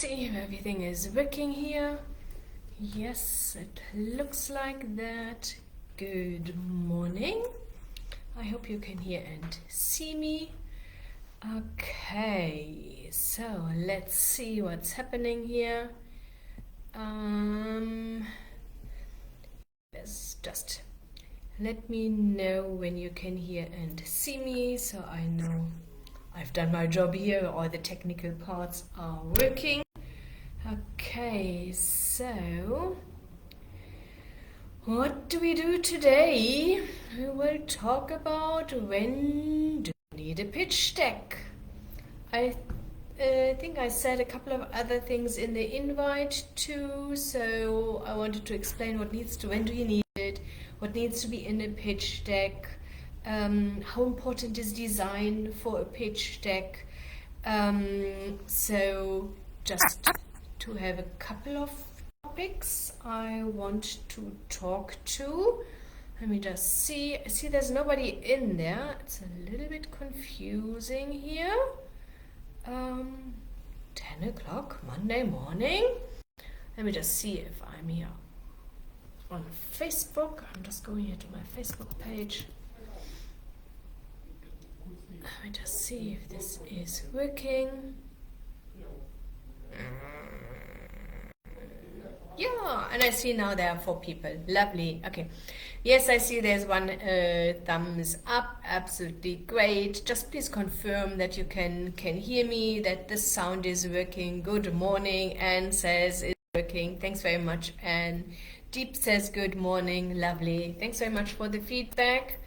see if everything is working here. Yes, it looks like that. Good morning. I hope you can hear and see me. Okay, so let's see what's happening here. Just let me know when you can hear and see me so I know I've done my job here, all the technical parts are working. Okay, so what do we do today? We will talk about when do you need a pitch deck. I think I said a couple of other things in the invite too, so I wanted to explain when do you need it, what needs to be in a pitch deck, how important is design for a pitch deck. So just to have a couple of topics I want to talk to. Let me just see. I see there's nobody in there. It's a little bit confusing here. 10 o'clock Monday morning. Let me just see if I'm here on Facebook. I'm just going here to my Facebook page. Let me just see if this is working. Yeah, and I see now there are 4 people. Lovely. Okay. Yes, I see there's one thumbs up. Absolutely great. Just please confirm that you can hear me, that the sound is working. Good morning. Anne says it's working. Thanks very much. And Deep says good morning. Lovely. Thanks very much for the feedback.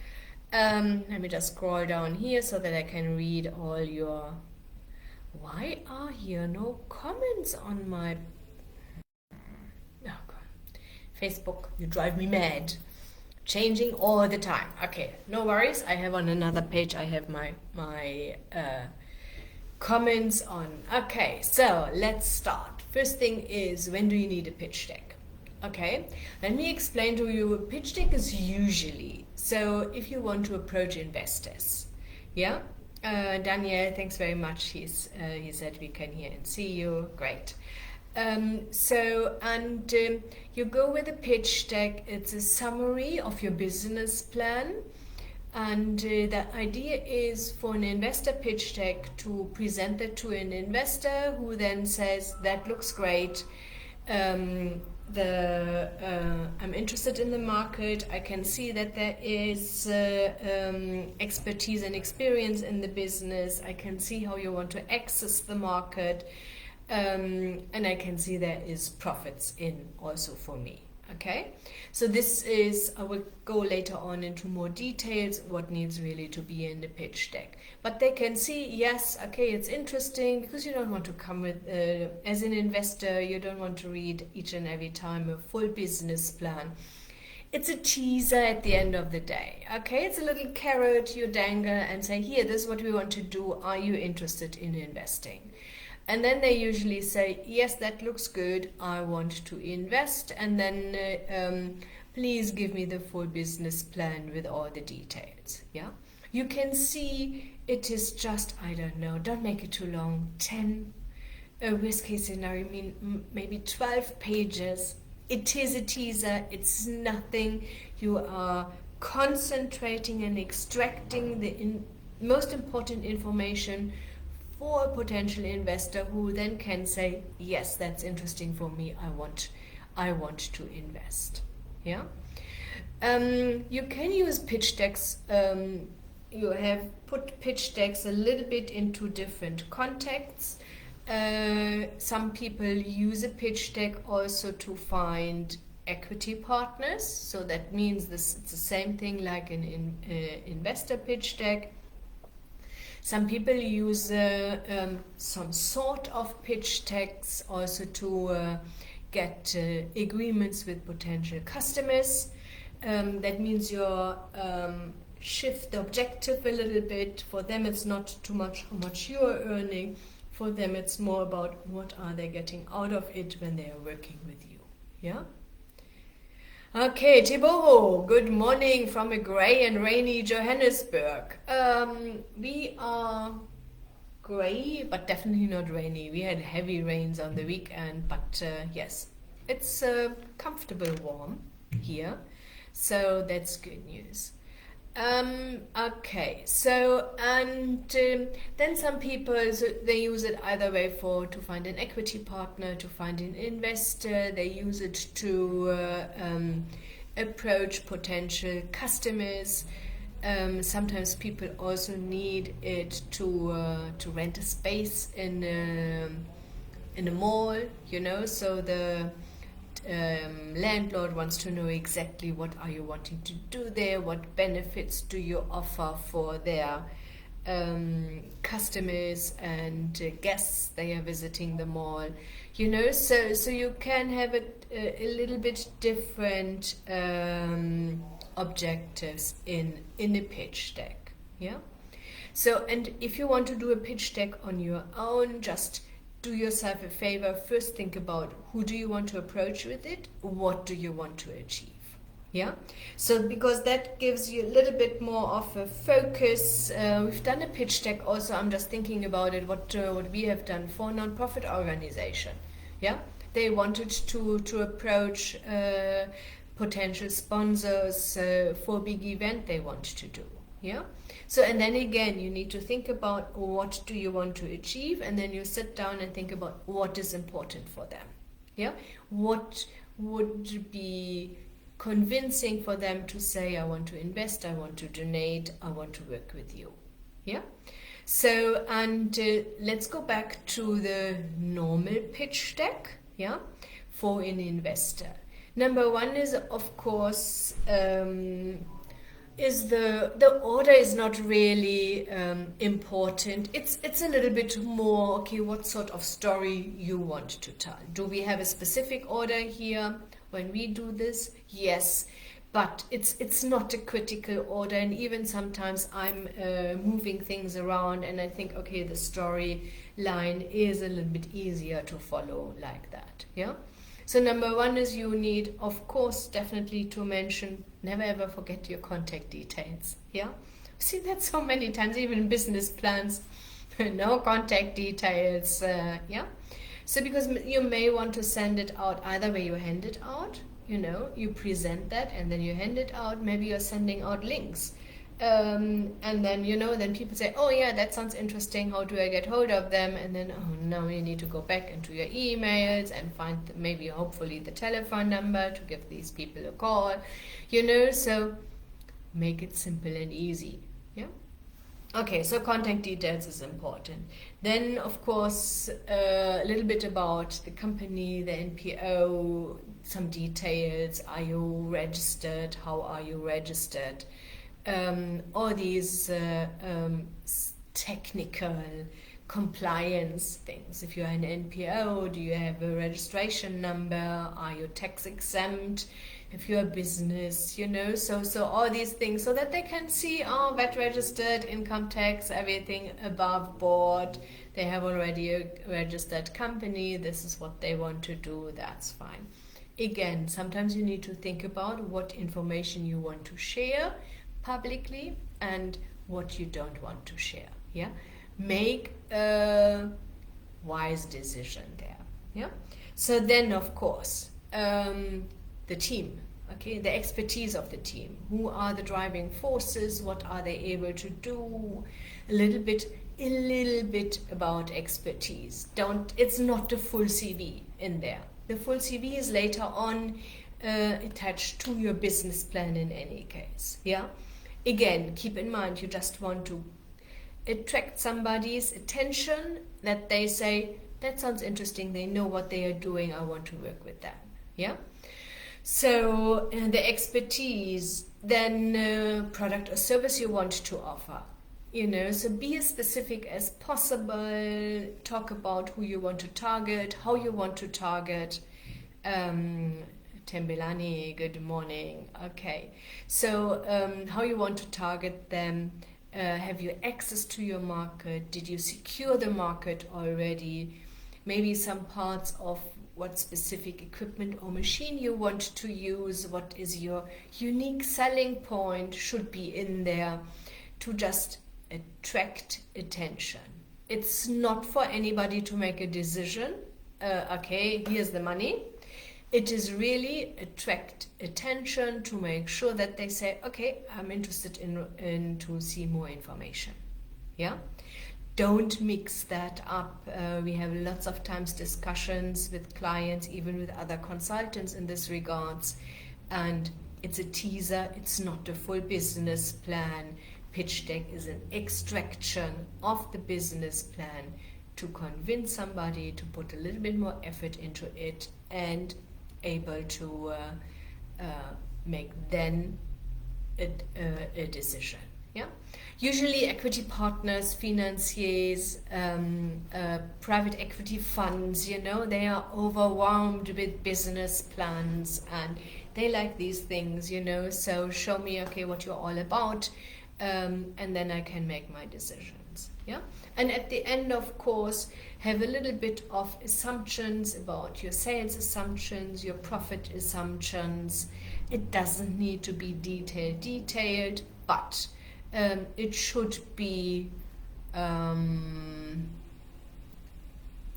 Let me just scroll down here so that I can read all your... Why are here no comments on my... Oh God. Facebook, you drive me mad. Changing all the time. Okay, no worries. I have on another page, I have my comments on. Okay, so let's start. First thing is, when do you need a pitch deck? Okay, let me explain to you. A pitch deck is usually, so if you want to approach investors, yeah? Daniel, thanks very much. He said we can hear and see you. Great. You go with a pitch deck. It's a summary of your business plan, and the idea is for an investor pitch deck to present it to an investor who then says, that looks great. I'm interested in the market. I can see that there is expertise and experience in the business. I can see how you want to access the market. And I can see there is profits in also for me. Okay, so this is, I will go later on into more details what needs really to be in the pitch deck, but they can see, yes, okay, it's interesting, because you don't want to come with as an investor, you don't want to read each and every time a full business plan. It's a teaser at the end of the day. Okay, it's a little carrot you dangle and say, here, this is what we want to do, are you interested in investing? And then they usually say, yes, that looks good, I want to invest. And then please give me the full business plan with all the details. Yeah, you can see it is just, I don't know, don't make it too long, 10, worst case scenario, I mean, maybe 12 pages. It is a teaser, it's nothing. You are concentrating and extracting the most important information for a potential investor who then can say, yes, that's interesting for me, I want to invest. Yeah, you can use pitch decks. You have put pitch decks a little bit into different contexts. Some people use a pitch deck also to find equity partners, so that means it's the same thing like an investor pitch deck. Some people use some sort of pitch decks also to get agreements with potential customers. That means you shift the objective a little bit. For them, it's not too much how much you're earning. For them, it's more about what are they getting out of it when they are working with you. Yeah. Okay, Thibaut, good morning from a grey and rainy Johannesburg. We are grey, but definitely not rainy. We had heavy rains on the weekend, but yes, it's comfortable warm here, so that's good news. Okay, so then some people, so they use it either way, for to find an equity partner, to find an investor. They use it to approach potential customers. Sometimes people also need it to rent a space in a mall, so the landlord wants to know exactly what are you wanting to do there, what benefits do you offer for their customers and guests they are visiting the mall, so you can have a little bit different objectives in a pitch deck. So, and if you want to do a pitch deck on your own, just do yourself a favor. First, think about who do you want to approach with it, what do you want to achieve. So because that gives you a little bit more of a focus. We've done a pitch deck also. I'm just thinking about it, what we have done for a non-profit organization. They wanted to approach potential sponsors for a big event they want to do. So, and then again, you need to think about what do you want to achieve, and then you sit down and think about what is important for them. What would be convincing for them to say, I want to invest, I want to donate, I want to work with you. So, and let's go back to the normal pitch deck, for an investor. Number one is, of course, is the order is not really important. It's a little bit more, okay, what sort of story you want to tell. Do we have a specific order here when we do this? Yes, but it's not a critical order, and even sometimes I'm moving things around and I think, okay, the story line is a little bit easier to follow like that. So number one is you need, of course, definitely to mention, never ever forget your contact details. I've seen that so many times, even in business plans, no contact details. So because you may want to send it out, either way you hand it out, you present that and then you hand it out. Maybe you're sending out links. And then, then people say, oh yeah, that sounds interesting. How do I get hold of them? And then, oh, now you need to go back into your emails and find maybe, hopefully, the telephone number to give these people a call, so make it simple and easy. Okay, so contact details is important. Then, of course, a little bit about the company, the NPO, some details. Are you registered? How are you registered? All these technical compliance things. If you're an NPO, do you have a registration number? Are you tax exempt? If you're a business, so all these things, so that they can see, VAT registered, income tax, everything above board. They have already a registered company. This is what they want to do. That's fine. Again, sometimes you need to think about what information you want to share publicly and what you don't want to share. Make a wise decision there. So then, of course, the team, the expertise of the team. Who are the driving forces? What are they able to do? A little bit about expertise. It's not the full CV in there. The full CV is later on attached to your business plan in any case. Again, keep in mind, you just want to attract somebody's attention, that they say, that sounds interesting, they know what they are doing, I want to work with them. So the expertise, then product or service you want to offer. So be as specific as possible. Talk about who you want to target, how you want to target. Tembelani, good morning. Okay, so how you want to target them. Have you access to your market? Did you secure the market already? Maybe some parts of what specific equipment or machine you want to use. What is your unique selling point should be in there to just attract attention. It's not for anybody to make a decision. Okay, here's the money. It is really attract attention to make sure that they say, okay, I'm interested in to see more information. Yeah. Don't mix that up. We have lots of times discussions with clients, even with other consultants in this regards. And it's a teaser, it's not a full business plan. Pitch deck is an extraction of the business plan to convince somebody to put a little bit more effort into it and able to make then a decision. Yeah. Usually equity partners, financiers, private equity funds, they are overwhelmed with business plans and they like these things, so show me, okay, what you're all about, and then I can make my decisions. Yeah. And at the end, of course, have a little bit of assumptions about your sales assumptions, your profit assumptions. It doesn't need to be detailed, but it should be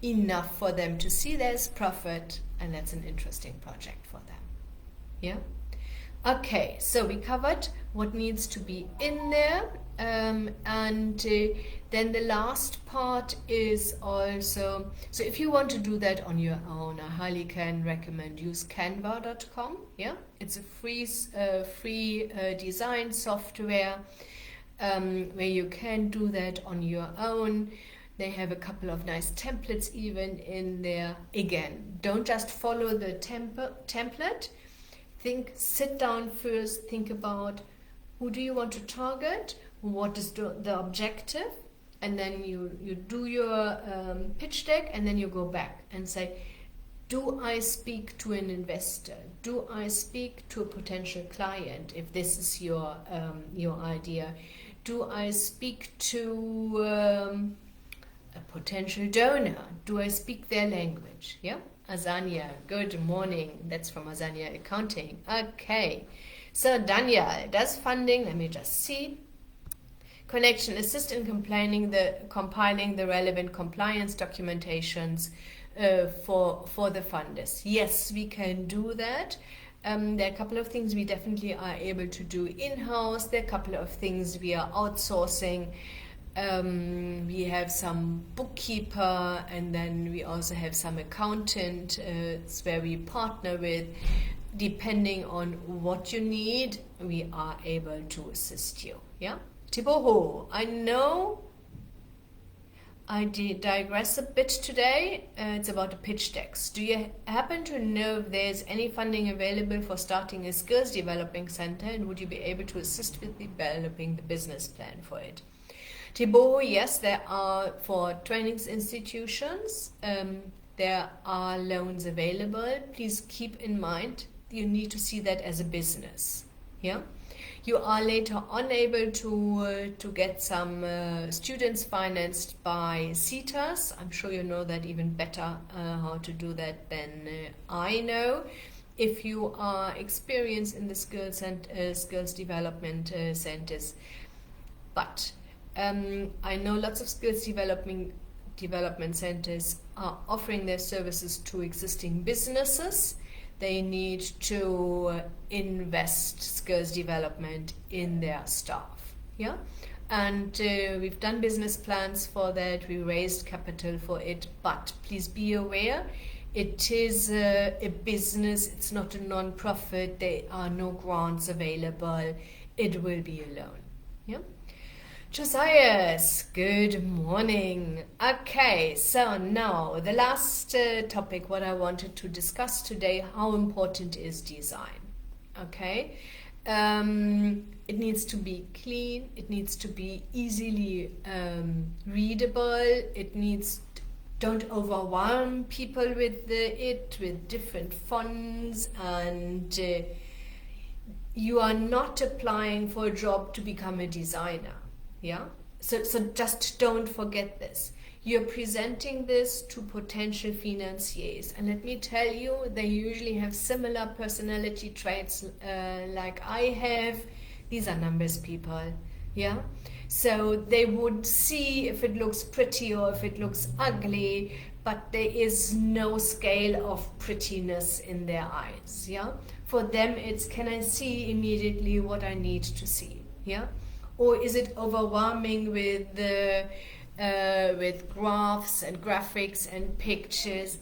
enough for them to see there's profit, and that's an interesting project for them. Yeah. Okay, so we covered what needs to be in there, and then the last part is also, so if you want to do that on your own, I highly can recommend use canva.com. Yeah, it's a free design software where you can do that on your own. They have a couple of nice templates even in there. Again, don't just follow the template. Sit down first, think about who do you want to target, what is the objective, and then you do your pitch deck, and then you go back and say, do I speak to an investor? Do I speak to a potential client if this is your idea? Do I speak to a potential donor? Do I speak their language? Yeah. Azania, good morning. That's from Azania Accounting. Okay, so Daniel, does funding, let me just see. Connection, assist in compiling the relevant compliance documentations for the funders. Yes, we can do that. There are a couple of things we definitely are able to do in-house. There are a couple of things we are outsourcing. We have some bookkeeper, and then we also have some accountant. It's where we partner with. Depending on what you need, we are able to assist you. Yeah, Tiboho, I know I digress a bit today. It's about the pitch decks. Do you happen to know if there's any funding available for starting a skills developing center, and would you be able to assist with developing the business plan for it? Thibaut, yes, there are for trainings institutions. There are loans available. Please keep in mind you need to see that as a business. Yeah, you are later on able to get some students financed by CETAs. I'm sure you know that even better how to do that than I know. If you are experienced in the skills and skills development centers, but I know lots of skills development centers are offering their services to existing businesses. They need to invest skills development in their staff. Yeah, and we've done business plans for that. We raised capital for it, but please be aware, it is a business. It's not a non-profit. There are no grants available. It will be a loan. Yeah. Josias, good morning. Okay, so now the last topic, what I wanted to discuss today, how important is design? Okay, it needs to be clean, it needs to be easily readable, don't overwhelm people with with different fonts, and you are not applying for a job to become a designer. Yeah, so just don't forget this. You're presenting this to potential financiers, and let me tell you, they usually have similar personality traits like I have. These are numbers people. Yeah, so they would see if it looks pretty or if it looks ugly, but there is no scale of prettiness in their eyes. Yeah, for them it's, can I see immediately what I need to see? Yeah, or is it overwhelming with the with graphs and graphics and pictures?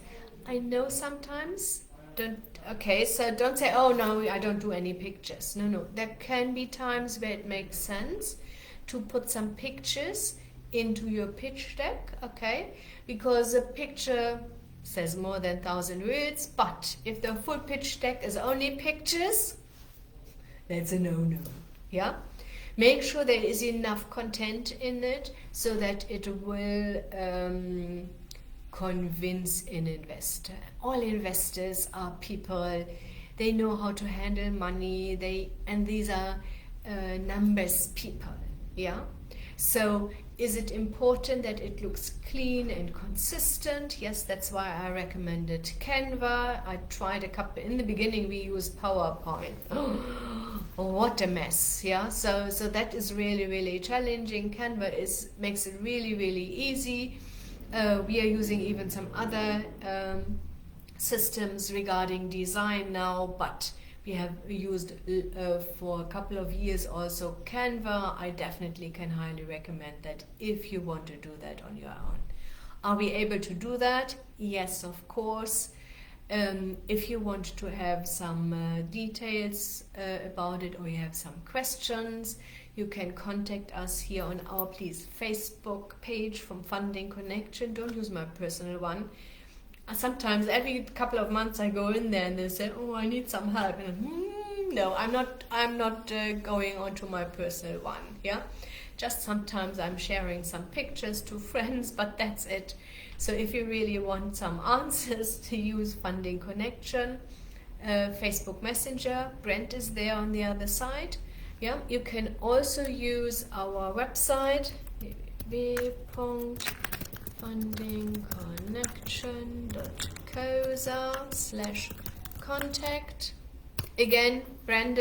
I know sometimes, don't, okay, so don't say, oh no, I don't do any pictures. No, no, there can be times where it makes sense to put some pictures into your pitch deck, okay, because a picture says more than 1,000 words, but if the full pitch deck is only pictures, that's a no-no. Yeah, make sure there is enough content in it so that it will convince an investor. All investors are people, they know how to handle money, and these are numbers people. Yeah, so is it important that it looks clean and consistent? Yes, that's why I recommended Canva. I tried a couple, in the beginning we used PowerPoint. What a mess. Yeah, so that is really challenging. Canva makes it really easy. We are using even some other systems regarding design now, but we have used for a couple of years also Canva. I definitely can highly recommend that if you want to do that on your own. Are we able to do that? Yes, of course. If you want to have some details about it, or you have some questions, you can contact us here on our Facebook page from Funding Connection. Don't use my personal one. Sometimes every couple of months I go in there and they say, oh, I need some help. And no, I'm not going onto my personal one. Yeah, just sometimes I'm sharing some pictures to friends, but that's it. So if you really want some answers, to use Funding Connection, Facebook Messenger. Brent is there on the other side. Yeah, you can also use our website www.fundingconnection.coza/contact. Again, Brent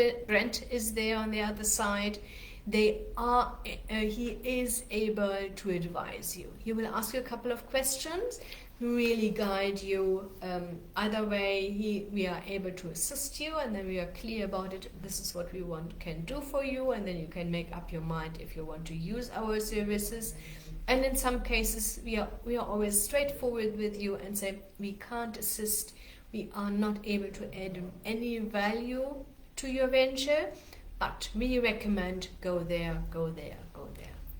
is there on the other side. He is able to advise you. He will ask you a couple of questions, really guide you. Either way, we are able to assist you, and then we are clear about it. This is what we can do for you, and then you can make up your mind if you want to use our services. And in some cases, we are always straightforward with you and say, we can't assist, we are not able to add any value to your venture, but we recommend go there.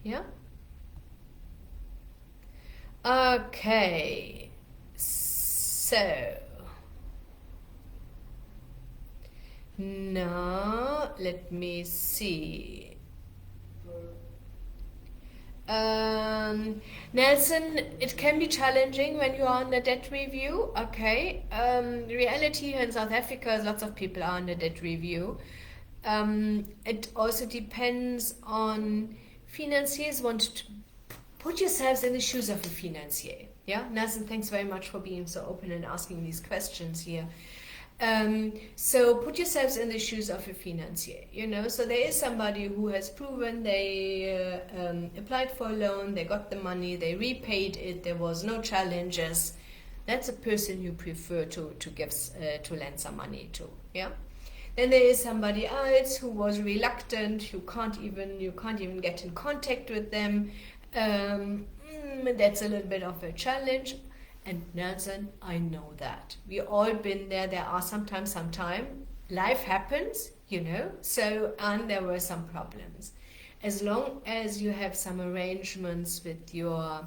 Yeah? Okay. So now let me see. Nelson, it can be challenging when you are on a debt review. Okay. Reality here in South Africa is lots of people are on a debt review. It also depends on financiers want to put yourselves in the shoes of a financier. Yeah, Nelson, thanks very much for being so open and asking these questions here. So put yourselves in the shoes of a financier, so there is somebody who has proven they applied for a loan, they got the money, they repaid it, there was no challenges. That's a person you prefer to lend some money to. Yeah. Then there is somebody else who was reluctant, you can't even get in contact with them. That's a little bit of a challenge. And Nelson, I know that. We all been there. There are sometimes life happens, so, and there were some problems. As long as you have some arrangements with your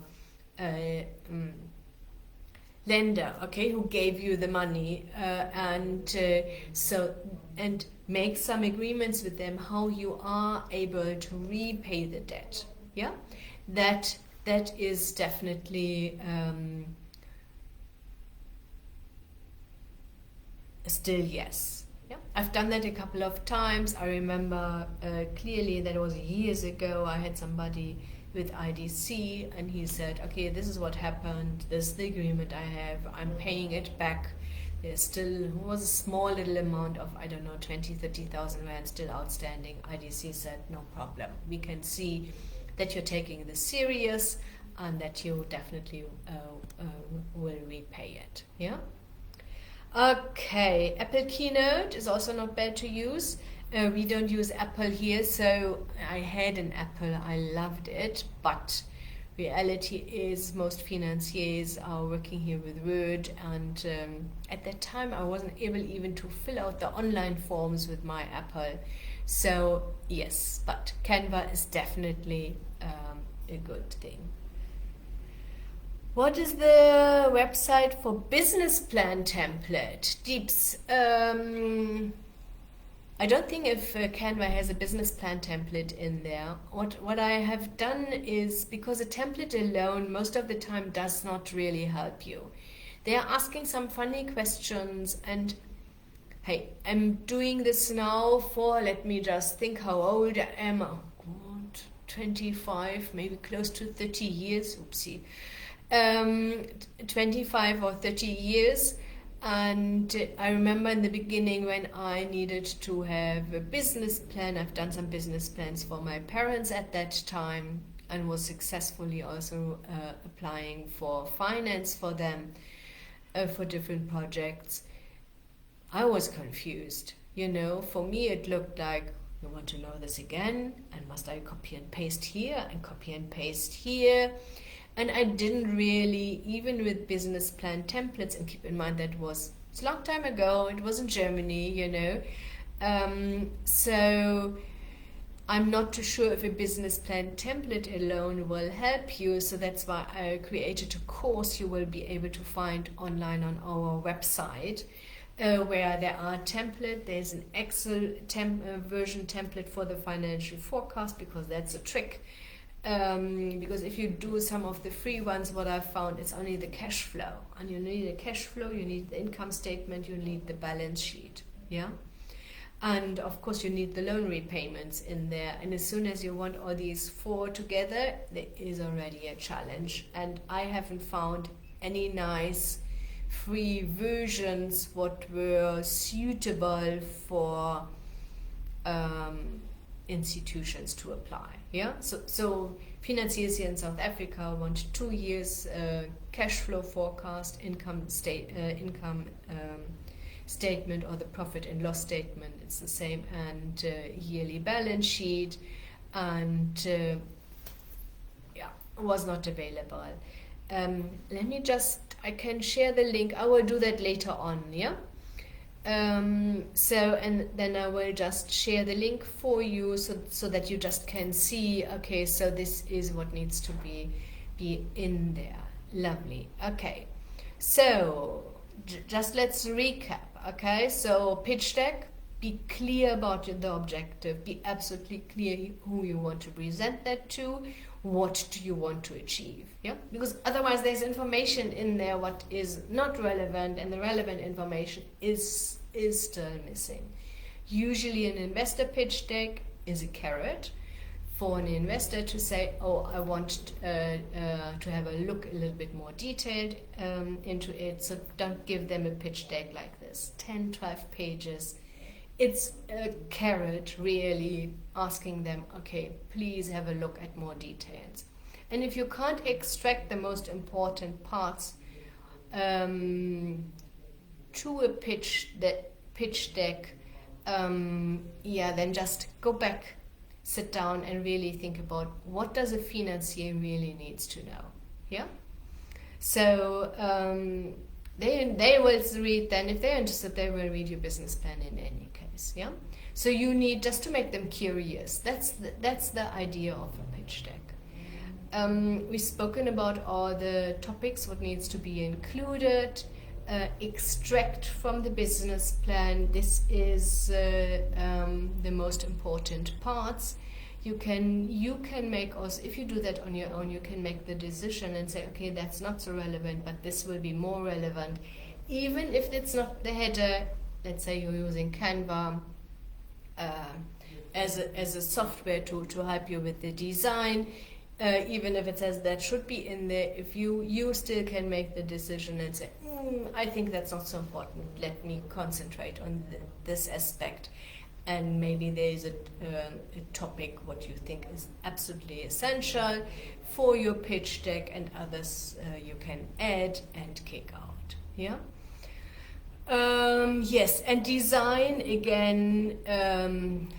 lender, okay, who gave you the money, and make some agreements with them how you are able to repay the debt. Yeah, that is definitely still yes. Yeah, I've done that a couple of times. I remember clearly that was years ago. I had somebody with IDC and he said, okay, this is what happened, this is the agreement I have, I'm paying it back. There still was a small little amount of, I don't know, 20, 30,000 rand still outstanding. IDC said, no problem. We can see that you're taking this serious and that you definitely will repay it. Yeah. Okay. Apple Keynote is also not bad to use. We don't use Apple here, so I had an Apple. I loved it, but reality is most financiers are working here with Word, and at that time I wasn't able even to fill out the online forms with my Apple. So yes, but Canva is definitely a good thing. What is the website for business plan template? Deeps. I don't think if Canva has a business plan template in there. What I have done is, because a template alone most of the time does not really help you. They are asking some funny questions, and hey, I'm doing this now for, let me just think how old I am. Oh God, 25, maybe close to 30 years. Oopsie. 25 or 30 years. And I remember in the beginning when I needed to have a business plan. I've done some business plans for my parents at that time and was successfully also applying for finance for them for different projects. I was confused. For me it looked like, you want to know this again? And must I copy and paste here and copy and paste here? And I didn't really, even with business plan templates, and keep in mind that it's a long time ago, it was in Germany, so I'm not too sure if a business plan template alone will help you. So that's why I created a course you will be able to find online on our website, where there are templates. There's an Excel version template for the financial forecast, because that's a trick. Because if you do some of the free ones, what I've found is only the cash flow, and you need a cash flow, you need the income statement, you need the balance sheet, yeah, and of course you need the loan repayments in there. And as soon as you want all these four together, there is already a challenge, and I haven't found any nice free versions what were suitable for institutions to apply. Yeah, so financiers here in South Africa want 2 years cash flow forecast, income statement, or the profit and loss statement. It's the same, and yearly balance sheet, and was not available. Let me I can share the link. I will do that later on. Yeah. And then I will just share the link for you, so that you just can see, okay, so this is what needs to be in there. Lovely. Okay, so just let's recap. Okay, so pitch deck, be clear about the objective, be absolutely clear who you want to present that to, what do you want to achieve, yeah, because otherwise there's information in there what is not relevant, and the relevant information is still missing. Usually an investor pitch deck is a carrot for an investor to say, oh, I want to have a look a little bit more detailed into it. So don't give them a pitch deck like this, 10, 12 pages. It's a carrot, really asking them, okay, please have a look at more details. And if you can't extract the most important parts to a pitch deck, then just go back, sit down, and really think about what does a financier really needs to know. Yeah. So they will read. Then, if they're interested, they will read your business plan in any case. Yeah. So you need just to make them curious. That's the idea of a pitch deck. We've spoken about all the topics, what needs to be included. Extract from the business plan. This is the most important parts. You can make also, if you do that on your own, you can make the decision and say, okay, that's not so relevant, but this will be more relevant, even if it's not the header. Let's say you're using Canva as a software to help you with the design. Even if it says that should be in there, if you still can make the decision and say, I think that's not so important. Let me concentrate on this aspect. And maybe there is a topic what you think is absolutely essential for your pitch deck, and others you can add and kick out. Yeah. Yes, and design again.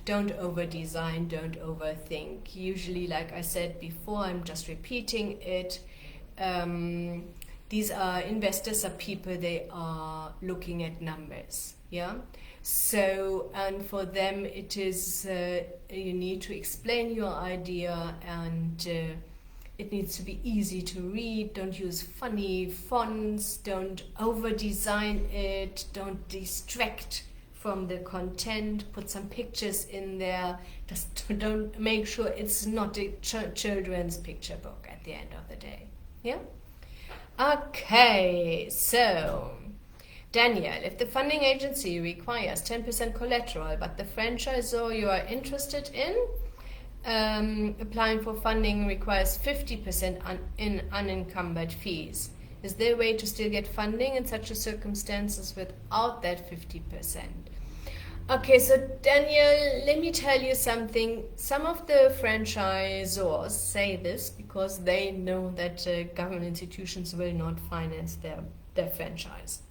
Don't over design. Don't overthink. Usually, like I said before, I'm just repeating it. These are investors, are people, they are looking at numbers. Yeah. So, and for them, it is you need to explain your idea, and it needs to be easy to read. Don't use funny fonts. Don't over design it. Don't distract from the content. Put some pictures in there. Just don't, make sure it's not a children's picture book at the end of the day. Yeah. Okay. So, Daniel, if the funding agency requires 10% collateral, but the franchisor you are interested in applying for funding requires 50% in unencumbered fees, is there a way to still get funding in such a circumstances without that 50%? Okay, so Daniel, let me tell you something. Some of the franchisors say this because they know that government institutions will not finance their franchise.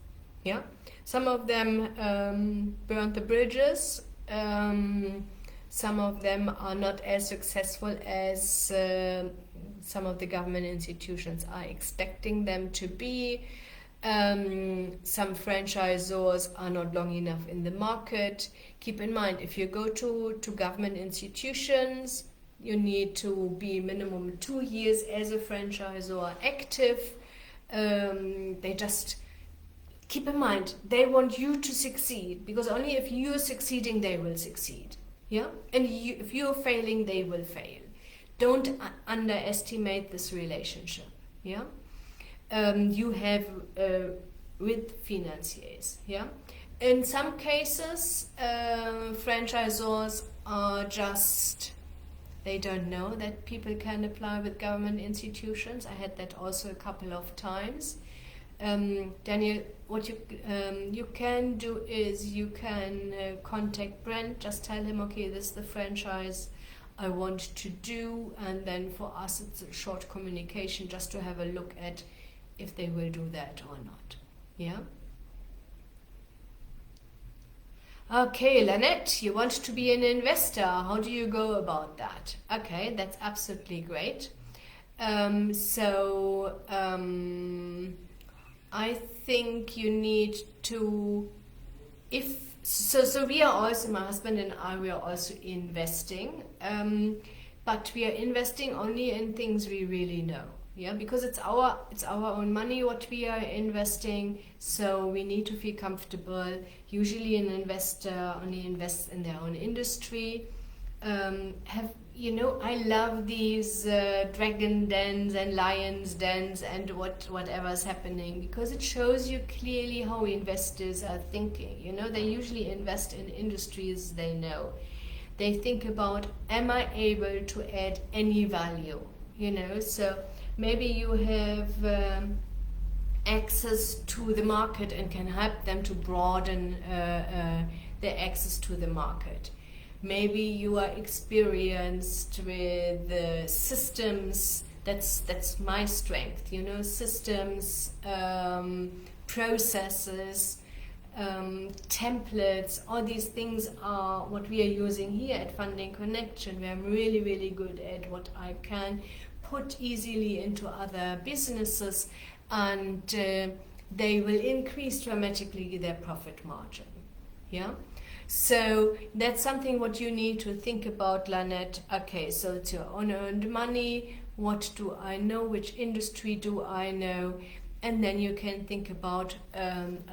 Yeah, some of them burnt the bridges. Some of them are not as successful as some of the government institutions are expecting them to be. Some franchisors are not long enough in the market. Keep in mind, if you go to government institutions, you need to be minimum 2 years as a franchisor active. They just keep in mind, they want you to succeed, because only if you're succeeding, they will succeed. Yeah, and if you're failing, they will fail. Don't underestimate this relationship. Yeah, you have with financiers. Yeah, in some cases, franchisors are just, they don't know that people can apply with government institutions. I had that also a couple of times. Daniel, what you can do is you can contact Brent, just tell him, okay, this is the franchise I want to do, and then for us it's a short communication just to have a look at if they will do that or not. Yeah? Okay, Lynette, you want to be an investor. How do you go about that? Okay, that's absolutely great. I think you need to, so we are also, my husband and I, we are also investing, but we are investing only in things we really know. Yeah, because it's our own money what we are investing, so we need to feel comfortable. Usually an investor only invests in their own industry. I love these dragon dens and lions dens and whatever's happening, because it shows you clearly how investors are thinking. They usually invest in industries they know. They think about, am I able to add any value? So maybe you have access to the market and can help them to broaden their access to the market. Maybe you are experienced with the systems. That's my strength. Systems, processes, templates. All these things are what we are using here at Funding Connection, where I'm really, really good at what I can put easily into other businesses, and they will increase dramatically their profit margin. Yeah. So that's something what you need to think about, Lynette. Okay, so it's your own earned money. What do I know? Which industry do I know? And then you can think about,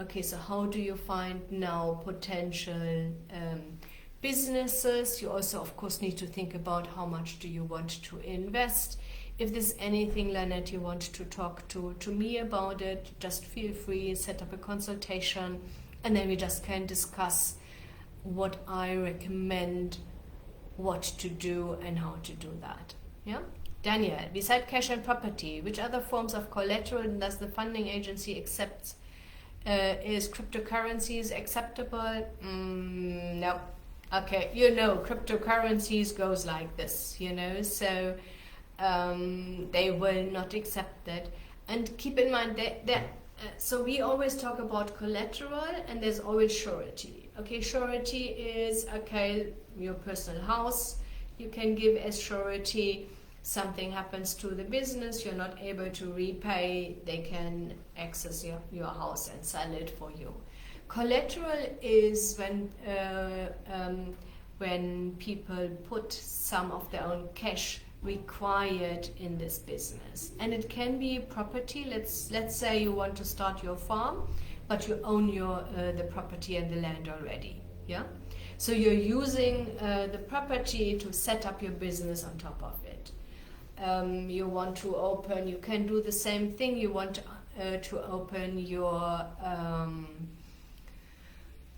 okay, so how do you find now potential businesses? You also, of course, need to think about how much do you want to invest. If there's anything, Lynette, you want to talk to me about it, just feel free, set up a consultation, and then we just can discuss what I recommend, what to do and how to do that. Yeah? Daniel, beside cash and property, which other forms of collateral does the funding agency accept Is cryptocurrencies acceptable? No. Okay, cryptocurrencies goes like this, so they will not accept that. And keep in mind that so we always talk about collateral, and there's always surety. Okay, surety is, your personal house, you can give as surety. Something happens to the business, you're not able to repay, they can access your house and sell it for you. Collateral is when people put some of their own cash required in this business, and it can be property. Let's say you want to start your farm, but you own the property and the land already. Yeah, so you're using the property to set up your business on top of it. You want to open, you can do the same thing. You want to open your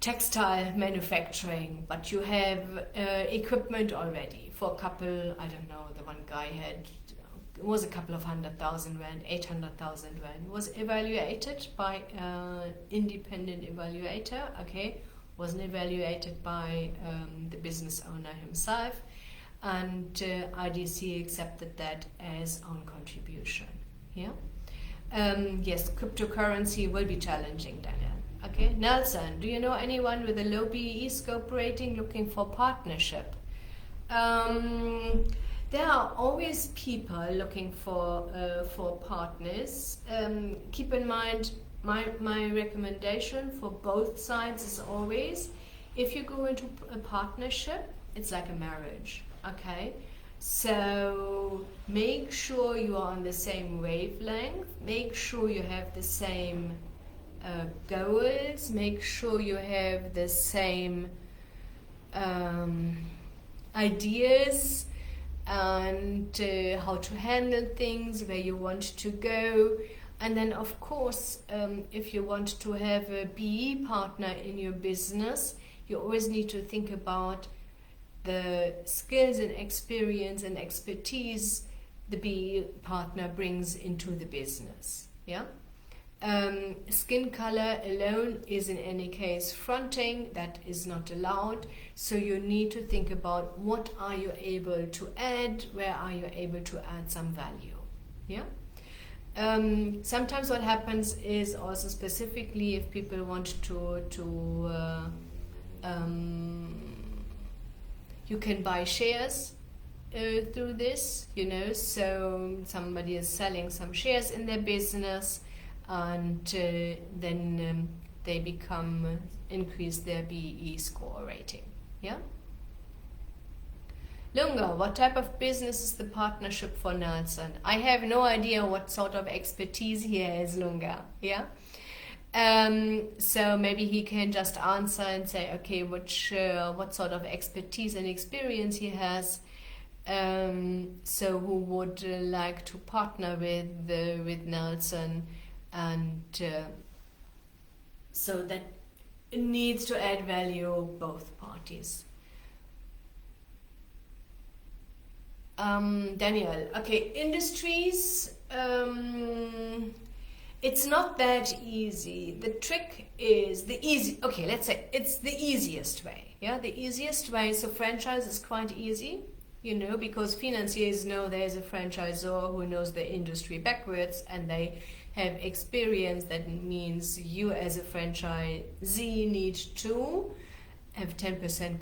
textile manufacturing, but you have equipment already for a couple, I don't know, the one guy had, it was a couple of 100,000 rand, 800,000 rand, was evaluated by independent evaluator, wasn't evaluated by the business owner himself, and IDC accepted that as own contribution. Yeah. Yes, cryptocurrency will be challenging, Daniel. Okay, Nelson, do you know anyone with a low BEE scope rating looking for partnership? There are always people looking for partners. Keep in mind, my recommendation for both sides is always, if you go into a partnership, it's like a marriage. Okay, so make sure you are on the same wavelength, make sure you have the same goals, make sure you have the same ideas and how to handle things, where you want to go. And then of course, if you want to have a BE partner in your business, you always need to think about the skills and experience and expertise the BE partner brings into the business. Yeah. Skin color alone is in any case fronting, that is not allowed. So you need to think about what are you able to add, where are you able to add some value. Yeah. Sometimes what happens is also, specifically if people want to you can buy shares through this, so somebody is selling some shares in their business, and then they increase their BE score rating. Yeah. Lunga, what type of business is the partnership for Nelson? I have no idea what sort of expertise he has, Lunga. Yeah. So maybe he can just answer and say, okay, what sort of expertise and experience he has. So who would like to partner with Nelson, and so that it needs to add value both parties. Daniel, okay, industries. It's not that easy. The trick is let's say it's the easiest way. Yeah, the easiest way. So franchise is quite easy, because financiers know there's a franchisor who knows the industry backwards, and they have experience. That means you as a franchisee need to have 10%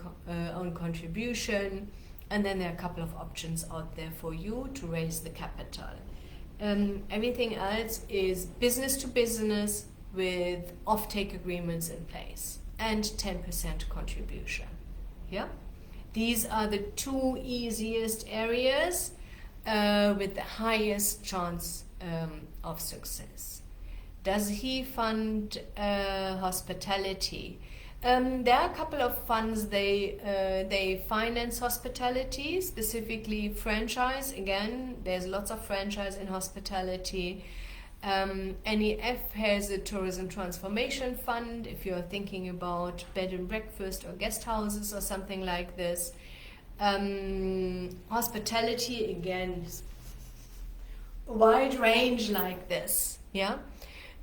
own contribution, and then there are a couple of options out there for you to raise the capital. Everything else is business to business with offtake agreements in place and 10% contribution. Yeah, these are the two easiest areas with the highest chance of success. Does he fund hospitality? There are a couple of funds, they finance hospitality, specifically franchise. Again, there's lots of franchise in hospitality. NEF has a tourism transformation fund if you're thinking about bed and breakfast or guest houses or something like this. Hospitality, again, a wide range like this. Yeah.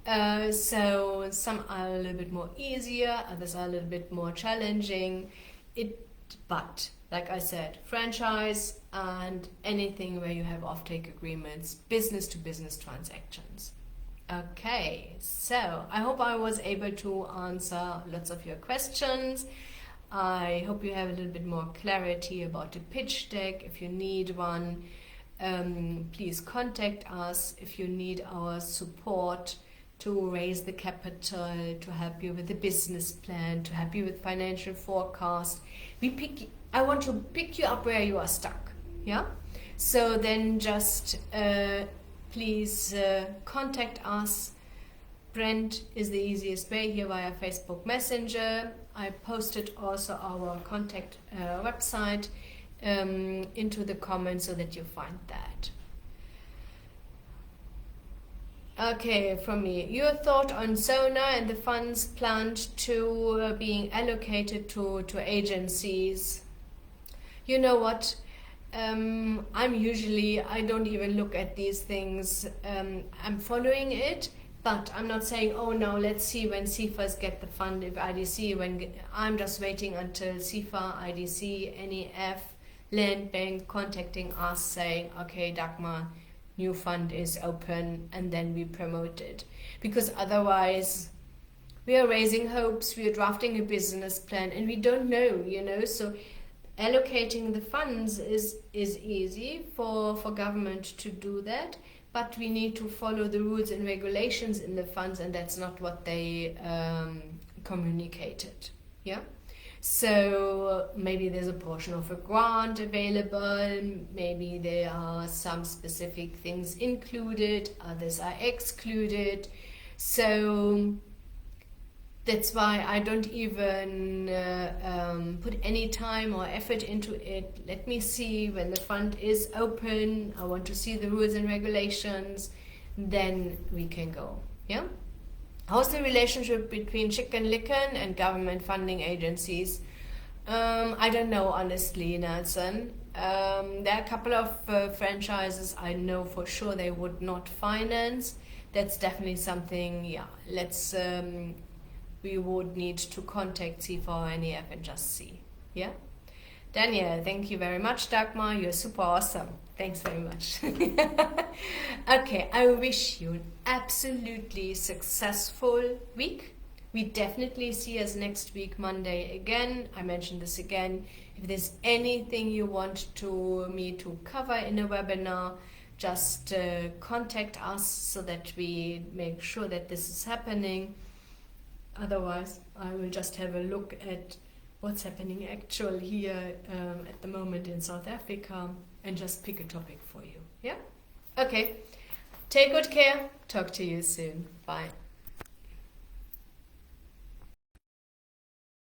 So some are a little bit more easier, others are a little bit more challenging. But like I said, franchise and anything where you have offtake agreements, business to business transactions. Okay, so I hope I was able to answer lots of your questions. I hope you have a little bit more clarity about the pitch deck. If you need one, please contact us. If you need our support to raise the capital, to help you with the business plan, to help you with financial forecast, I want to pick you up where you are stuck. Yeah? So then just please contact us. Brent is the easiest way here via Facebook Messenger. I posted also our contact website into the comments so that you find that. Okay, from me. Your thought on Sona and the funds planned to being allocated to agencies. You know what? I don't even look at these things. I'm following it, but I'm not saying, oh no, let's see when CIFAs get the fund, if IDC, I'm just waiting until CIFA, IDC, NEF, Land Bank contacting us saying, okay, Dagmar, new fund is open, and then we promote it. Because otherwise, we are raising hopes, we are drafting a business plan, and we don't know, so allocating the funds is easy for government to do that, but we need to follow the rules and regulations in the funds, and that's not what they communicated. Yeah. So maybe there's a portion of a grant available, maybe there are some specific things included, others are excluded. So that's why I don't even put any time or effort into it. Let me see when the fund is open. I want to see the rules and regulations. Then we can go. Yeah? How's the relationship between Chicken Licken and government funding agencies? I don't know, honestly, Nelson. There are a couple of franchises I know for sure they would not finance. That's definitely something, we would need to contact CIFA or NEF and just see. Yeah? Daniel, thank you very much, Dagmar. You're super awesome. Thanks very much. Okay, I wish you an absolutely successful week. We definitely see us next week, Monday, again. I mentioned this again. If there's anything you want me to cover in a webinar, just contact us so that we make sure that this is happening. Otherwise, I will just have a look at what's happening actually here at the moment in South Africa and just pick a topic for you. Yeah? Okay. Take good care. Talk to you soon. Bye.